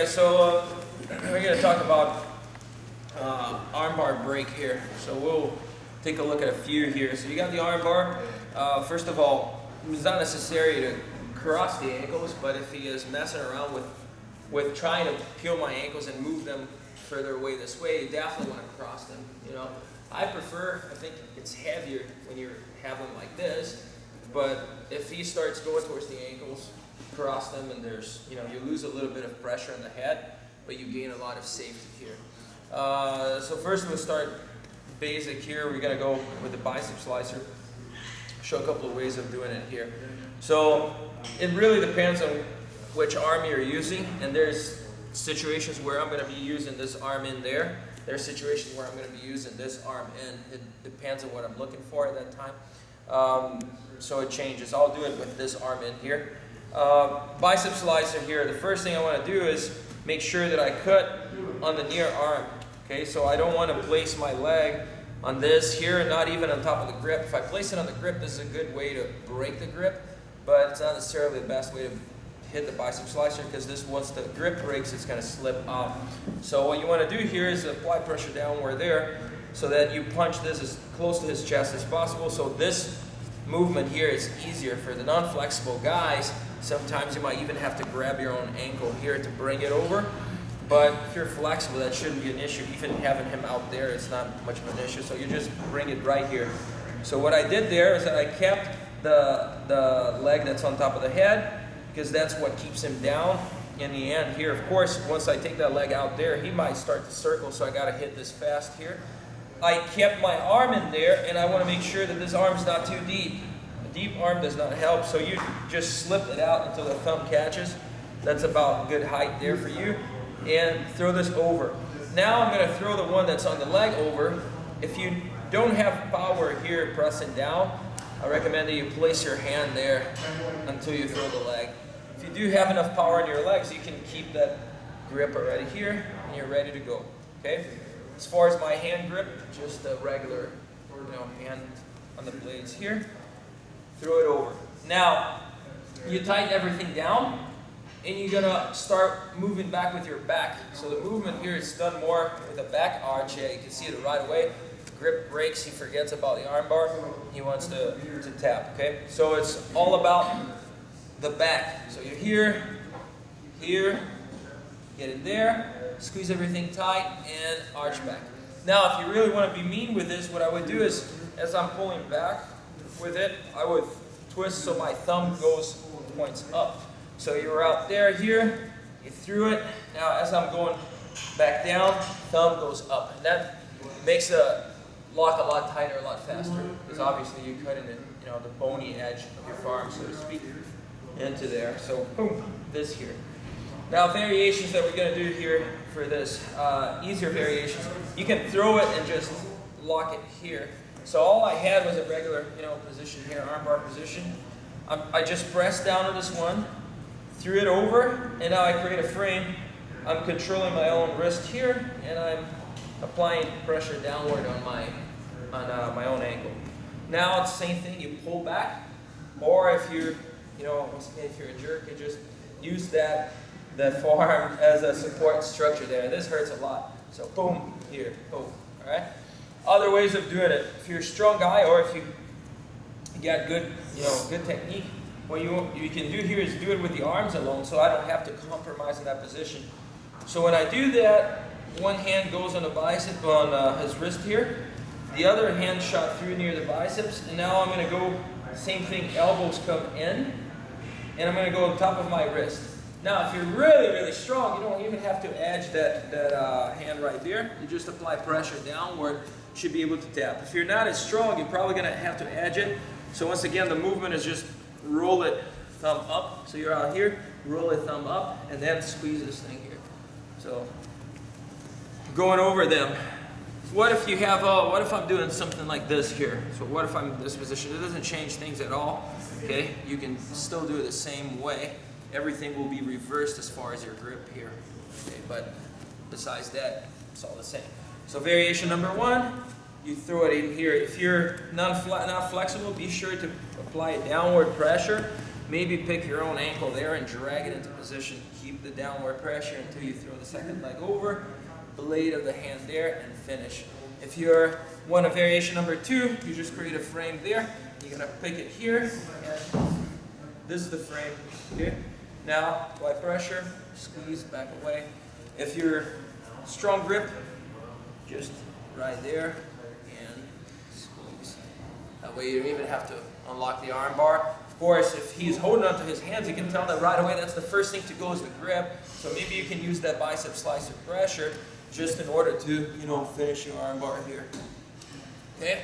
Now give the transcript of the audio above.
guys, so we're going to talk about armbar break here. So we'll take a look at a few here. So you got the armbar. First of all, it's not necessary to cross the ankles, but if he is messing around with trying to peel my ankles and move them further away this way, you definitely want to cross them. You know, I think it's heavier when you have them like this, but if he starts going towards the ankles, cross them, and there's, you lose a little bit of pressure on the head, but you gain a lot of safety here. So first we'll start basic here. We're going to go with the bicep slicer. Show a couple of ways of doing it here. So it really depends on which arm you're using, and there's situations where I'm going to be using this arm in there. There's situations where I'm going to be using this arm in. It depends on what I'm looking for at that time. So it changes. I'll do it with this arm in here. Bicep slicer here, the first thing I want to do is make sure that I cut on the near arm. Okay, so I don't want to place my leg on this here, not even on top of the grip. If I place it on the grip, this is a good way to break the grip, but it's not necessarily the best way to hit the bicep slicer, because this, once the grip breaks, it's going to slip off. So what you want to do here is apply pressure downward there so that you punch this as close to his chest as possible. So this movement here is easier for the non-flexible guys. Sometimes you might even have to grab your own ankle here to bring it over. But if you're flexible, that shouldn't be an issue. Even having him out there, it's not much of an issue. So you just bring it right here. So what I did there is that I kept the leg that's on top of the head, because that's what keeps him down in the end here. Of course, once I take that leg out there, he might start to circle, so I got to hit this fast here. I kept my arm in there, and I want to make sure that this arm's not too deep. A deep arm does not help, so you just slip it out until the thumb catches. That's about good height there for you. And throw this over. Now I'm going to throw the one that's on the leg over. If you don't have power here pressing down, I recommend that you place your hand there until you throw the leg. If you do have enough power in your legs, you can keep that grip already here, and you're ready to go. Okay? As far as my hand grip, just a regular, hand on the blades here. Throw it over. Now, you tighten everything down, and you're gonna start moving back with your back. So the movement here is done more with a back arch. Yeah, you can see it right away. Grip breaks, he forgets about the armbar. He wants to tap, okay? So it's all about the back. So you're here, get in there, squeeze everything tight, and arch back. Now, if you really want to be mean with this, what I would do is, as I'm pulling back with it, I would twist so my thumb points up. So you were out there here, you threw it. Now as I'm going back down, thumb goes up. And that makes the lock a lot tighter, a lot faster. Because obviously you're cutting the bony edge of your forearm, so to speak, into there. So boom, this here. Now variations that we're going to do here for this, easier variations. You can throw it and just lock it here. So all I had was a regular position here, armbar position. I just pressed down on this one, threw it over, and now I create a frame. I'm controlling my own wrist here, and I'm applying pressure downward on my own ankle. Now it's the same thing. You pull back, or if you're if you're a jerk, you just use that forearm as a support structure there. This hurts a lot. So boom, here, boom. All right. Other ways of doing it. If you're a strong guy, or if you got good technique, what you can do here is do it with the arms alone, so I don't have to compromise in that position. So when I do that, one hand goes on the bicep, on his wrist here, the other hand shot through near the biceps, and now I'm going to go, same thing, elbows come in, and I'm going to go on top of my wrist. Now if you're really, really strong, you don't even have to edge that hand right there. You just apply pressure downward, you should be able to tap. If you're not as strong, you're probably going to have to edge it. So once again, the movement is just roll it thumb up. So you're out here, roll it thumb up, and then squeeze this thing here. So going over them. What if you have, what if I'm doing something like this here? So what if I'm in this position? It doesn't change things at all. Okay, you can still do it the same way. Everything will be reversed as far as your grip here. Okay, but besides that, it's all the same. So variation number one, you throw it in here. If you're not flexible, be sure to apply downward pressure. maybe pick your own ankle there and drag it into position. Keep the downward pressure until you throw the second leg over, blade of the hand there, and finish. If you want a variation number 2, you just create a frame there. You're gonna pick it here, and this is the frame, okay? Now, apply pressure, squeeze, back away. If you're strong grip, just right there, and squeeze. That way you don't even have to unlock the arm bar. Of course, if he's holding onto his hands, you can tell that right away that's the first thing to go is the grip. So maybe you can use that bicep slicer pressure just in order to, finish your arm bar here. Okay?